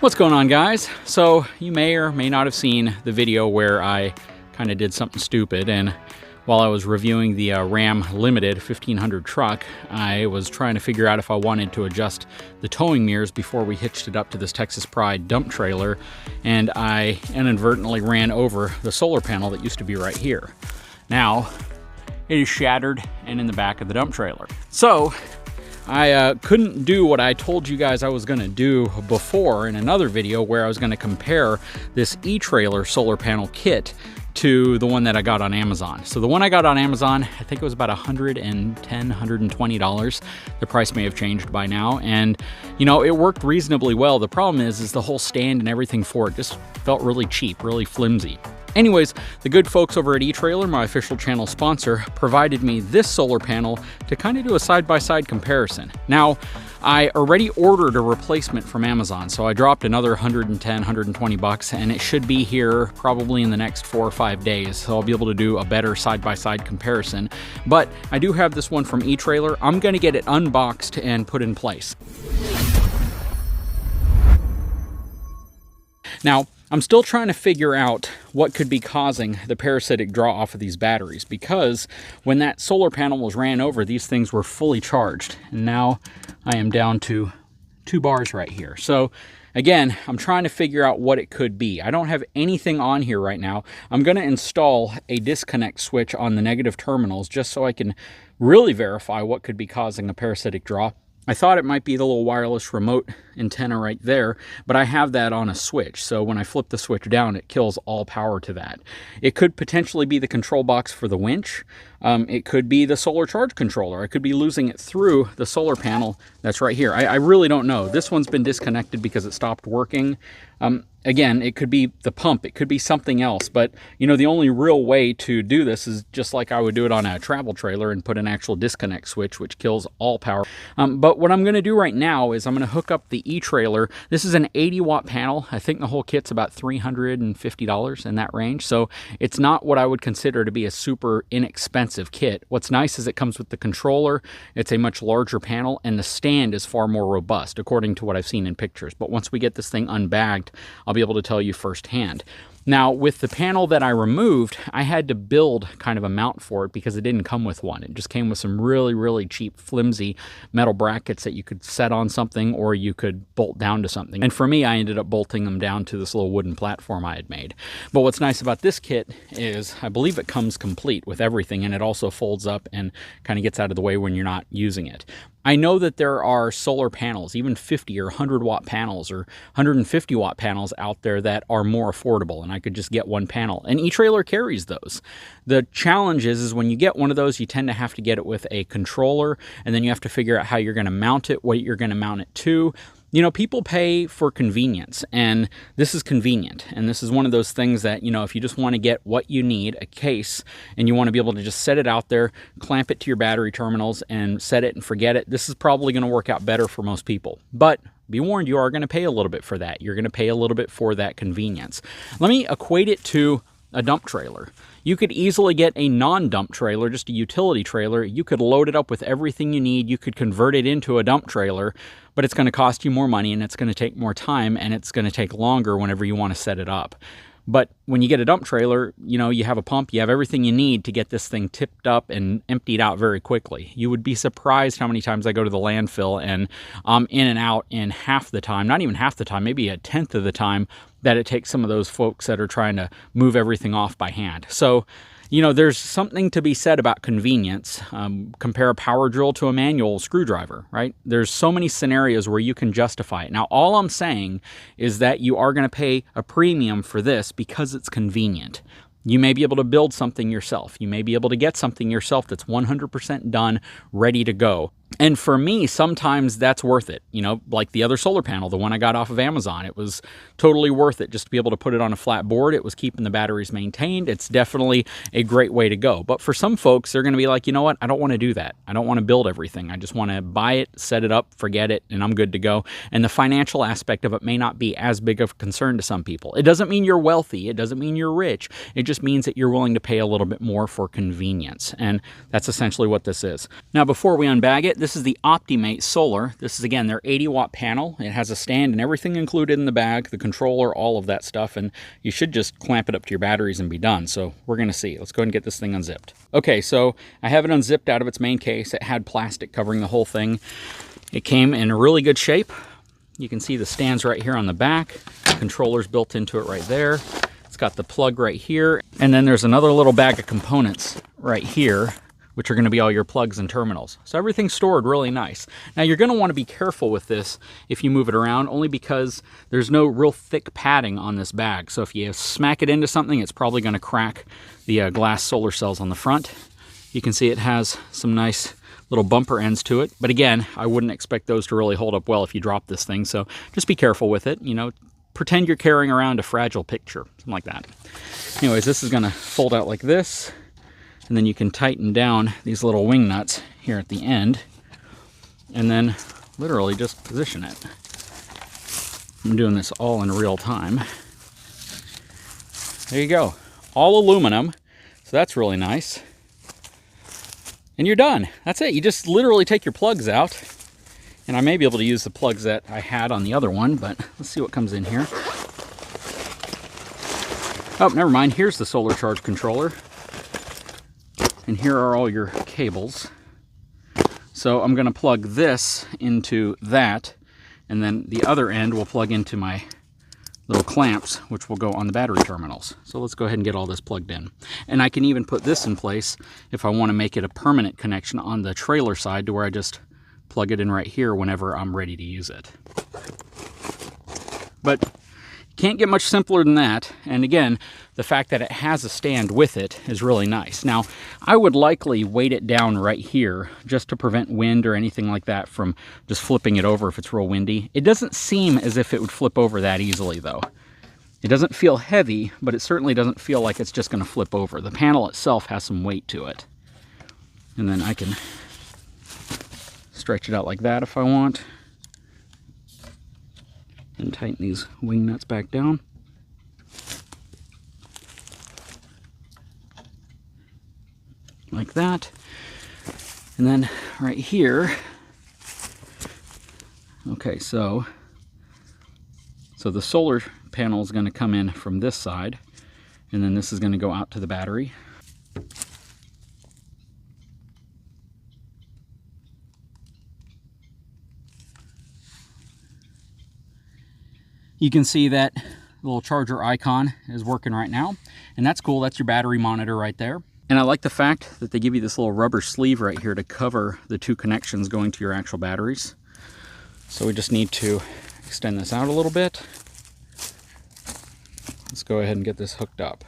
What's going on, guys? So you may or may not have seen the video where I kind of did something stupid, and while I was reviewing the Ram Limited 1500 truck, I was trying to figure out if I wanted to adjust the towing mirrors before we hitched it up to this Texas Pride dump trailer, and I inadvertently ran over the solar panel that used to be right here. Now, it is shattered and in the back of the dump trailer. So I couldn't do what I told you guys I was going to do before in another video, where I was going to compare this etrailer solar panel kit to the one that I got on Amazon. So the one I got on Amazon, I think it was about $110, $120. The price may have changed by now, and you know, it worked reasonably well. The problem is the whole stand and everything for it just felt really cheap, really flimsy. Anyways, the good folks over at etrailer, my official channel sponsor, provided me this solar panel to kind of do a side-by-side comparison. Now, I already ordered a replacement from Amazon, so I dropped another $110, $120, and it should be here probably in the next 4 or 5 days, so I'll be able to do a better side-by-side comparison. But I do have this one from etrailer. I'm going to get it unboxed and put in place. Now, I'm still trying to figure out what could be causing the parasitic draw off of these batteries, because when that solar panel was ran over, these things were fully charged, and now I am down to 2 bars right here. So again, I'm trying to figure out what it could be. I don't have anything on here right now. I'm going to install a disconnect switch on the negative terminals just so I can really verify what could be causing a parasitic draw. I thought it might be the little wireless remote antenna right there, but I have that on a switch, so when I flip the switch down, it kills all power to that. It could potentially be the control box for the winch. It could be the solar charge controller. I could be losing it through the solar panel that's right here. I really don't know. This one's been disconnected because it stopped working. Again, it could be the pump, it could be something else, but you know, the only real way to do this is just like I would do it on a travel trailer and put an actual disconnect switch, which kills all power. But what I'm going to do right now is I'm going to hook up the etrailer. This is an 80-watt panel. I think the whole kit's about $350 in that range, so it's not what I would consider to be a super inexpensive kit. What's nice is it comes with the controller. It's a much larger panel, and the stand is far more robust, according to what I've seen in pictures. But once we get this thing unbagged, I'll be able to tell you firsthand. Now, with the panel that I removed, I had to build kind of a mount for it because it didn't come with one. It just came with some really, really cheap, flimsy metal brackets that you could set on something or you could bolt down to something. And for me, I ended up bolting them down to this little wooden platform I had made. But what's nice about this kit is I believe it comes complete with everything, and it also folds up and kind of gets out of the way when you're not using it. I know that there are solar panels, even 50 or 100-watt panels or 150-watt panels out there that are more affordable, and I could just get one panel. And etrailer carries those. The challenge is when you get one of those, you tend to have to get it with a controller, and then you have to figure out how you're going to mount it, what you're going to mount it to. You know, people pay for convenience, and this is convenient. And this is one of those things that, you know, if you just want to get what you need, a case, and you want to be able to just set it out there, clamp it to your battery terminals, and set it and forget it, this is probably going to work out better for most people. But be warned, you are going to pay a little bit for that. You're going to pay a little bit for that convenience. Let me equate it to a dump trailer. You could easily get a non-dump trailer, just a utility trailer. You could load it up with everything you need. You could convert it into a dump trailer, but it's going to cost you more money, and it's going to take more time, and it's going to take longer whenever you want to set it up. But when you get a dump trailer, you know, you have a pump, you have everything you need to get this thing tipped up and emptied out very quickly. You would be surprised how many times I go to the landfill and I'm in and out in half the time, not even half the time, maybe a tenth of the time that it takes some of those folks that are trying to move everything off by hand. So, you know, there's something to be said about convenience. Compare a power drill to a manual screwdriver, right? There's so many scenarios where you can justify it. Now, all I'm saying is that you are going to pay a premium for this because it's convenient. You may be able to build something yourself. You may be able to get something yourself that's 100% done, ready to go. And for me, sometimes that's worth it. You know, like the other solar panel, the one I got off of Amazon, it was totally worth it just to be able to put it on a flat board. It was keeping the batteries maintained. It's definitely a great way to go. But for some folks, they're going to be like, you know what? I don't want to do that. I don't want to build everything. I just want to buy it, set it up, forget it, and I'm good to go. And the financial aspect of it may not be as big of a concern to some people. It doesn't mean you're wealthy. It doesn't mean you're rich. It just means that you're willing to pay a little bit more for convenience. And that's essentially what this is. Now, before we unbag it, This is the Optimate solar. This is, again, their 80-watt panel. It has a stand and everything included in the bag, the controller, all of that stuff, and you should just clamp it up to your batteries and be done. So we're going to see. Let's go ahead and get this thing unzipped. Okay, so I have it unzipped out of its main case. It had plastic covering the whole thing. It came in really good shape. You can see the stands right here on the back. The controller's built into it right there. It's got the plug right here. And then there's another little bag of components right here, which are going to be all your plugs and terminals. So everything's stored really nice. Now you're going to want to be careful with this if you move it around, only because there's no real thick padding on this bag. So if you smack it into something, it's probably going to crack the glass solar cells on the front. You can see it has some nice little bumper ends to it. But again, I wouldn't expect those to really hold up well if you drop this thing. So just be careful with it. You know, pretend you're carrying around a fragile picture, something like that. Anyways, this is going to fold out like this. And then you can tighten down these little wing nuts here at the end. And then literally just position it. I'm doing this all in real time. There you go. All aluminum. So that's really nice. And you're done. That's it. You just literally take your plugs out. And I may be able to use the plugs that I had on the other one, but let's see what comes in here. Oh, never mind. Here's the solar charge controller. And here are all your cables. So I'm going to plug this into that, and then the other end will plug into my little clamps, which will go on the battery terminals. So let's go ahead and get all this plugged in. And I can even put this in place if I want to make it a permanent connection on the trailer side, to where I just plug it in right here whenever I'm ready to use it. But can't get much simpler than that. And again, the fact that it has a stand with it is really nice. Now, I would likely weight it down right here just to prevent wind or anything like that from just flipping it over if it's real windy. It doesn't seem as if it would flip over that easily, though. It doesn't feel heavy, but it certainly doesn't feel like it's just going to flip over. The panel itself has some weight to it. And then I can stretch it out like that if I want. And tighten these wing nuts back down. Like that. And then right here, okay, so the solar panel is going to come in from this side, and then this is going to go out to the battery. You can see that little charger icon is working right now, and that's cool. That's your battery monitor right there. And I like the fact that they give you this little rubber sleeve right here to cover the two connections going to your actual batteries. So we just need to extend this out a little bit. Let's go ahead and get this hooked up.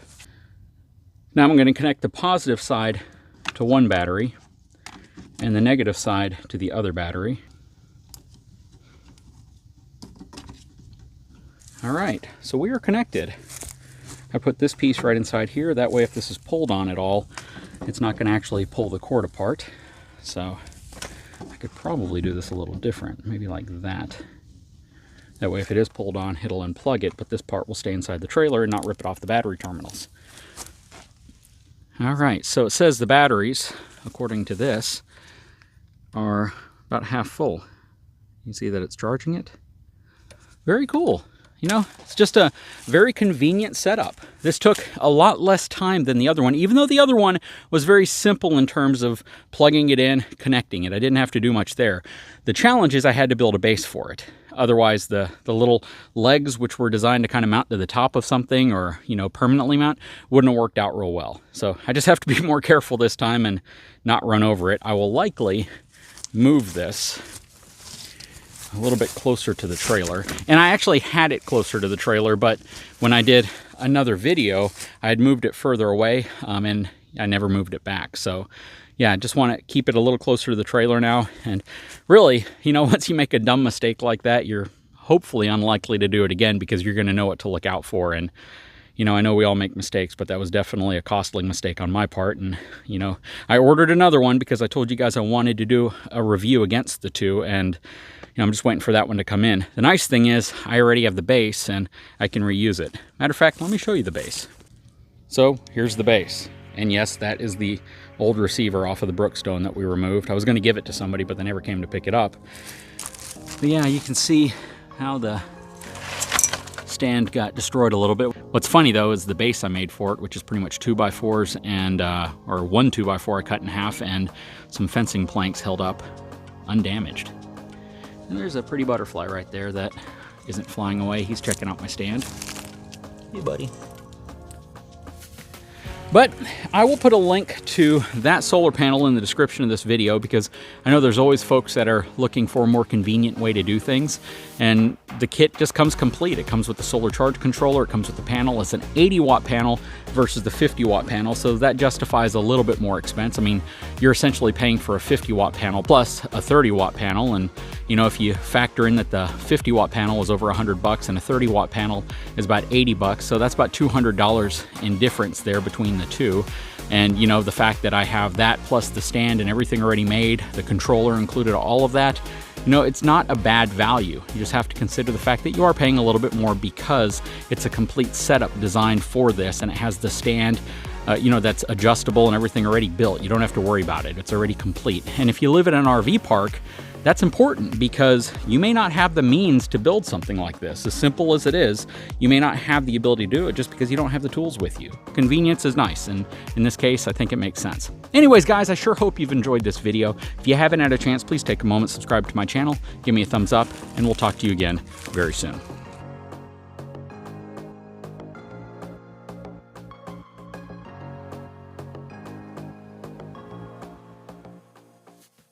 Now I'm going to connect the positive side to one battery and the negative side to the other battery. All right, so we are connected. I put this piece right inside here. That way, if this is pulled on at all, it's not going to actually pull the cord apart. So I could probably do this a little different, maybe like that. That way, if it is pulled on, it'll unplug it, but this part will stay inside the trailer and not rip it off the battery terminals. All right, so it says the batteries, according to this, are about half full. You see that it's charging it? Very cool. You know, it's just a very convenient setup. This took a lot less time than the other one, even though the other one was very simple in terms of plugging it in, connecting it. I didn't have to do much there. The challenge is I had to build a base for it. Otherwise, the little legs, which were designed to kind of mount to the top of something or, you know, permanently mount, wouldn't have worked out real well. So I just have to be more careful this time and not run over it. I will likely move this a little bit closer to the trailer. And I actually had it closer to the trailer, but when I did another video, I had moved it further away and I never moved it back. So yeah, I just want to keep it a little closer to the trailer now. And really, you know, once you make a dumb mistake like that, you're hopefully unlikely to do it again because you're going to know what to look out for. And, you know, I know we all make mistakes, but that was definitely a costly mistake on my part. And, you know, I ordered another one because I told you guys I wanted to do a review against the two, and you know, I'm just waiting for that one to come in. The nice thing is I already have the base and I can reuse it. Matter of fact, let me show you the base. So here's the base. And yes, that is the old receiver off of the Brookstone that we removed. I was going to give it to somebody, but they never came to pick it up. But yeah, you can see how the stand got destroyed a little bit. What's funny though is the base I made for it, which is pretty much 2x4s and or one 2x4 I cut in half, and some fencing planks held up undamaged. And there's a pretty butterfly right there that isn't flying away. He's checking out my stand. Hey buddy. But I will put a link to that solar panel in the description of this video, because I know there's always folks that are looking for a more convenient way to do things. And the kit just comes complete. It comes with the solar charge controller, it comes with the panel. It's an 80-watt panel versus the 50-watt panel, so that justifies a little bit more expense. I mean, you're essentially paying for a 50-watt panel plus a 30-watt panel, and you know, if you factor in that the 50-watt panel is over $100 and a 30-watt panel is about $80, so that's about $200 in difference there between the two. And you know, the fact that I have that plus the stand and everything already made, the controller included, all of that, you know, it's not a bad value. You just have to consider the fact that you are paying a little bit more because it's a complete setup designed for this, and it has the stand you know, that's adjustable and everything already built. You don't have to worry about it. It's already complete. And if you live in an RV park, that's important, because you may not have the means to build something like this. As simple as it is, you may not have the ability to do it just because you don't have the tools with you. Convenience is nice, and in this case, I think it makes sense. Anyways, guys, I sure hope you've enjoyed this video. If you haven't had a chance, please take a moment, subscribe to my channel, give me a thumbs up, and we'll talk to you again very soon.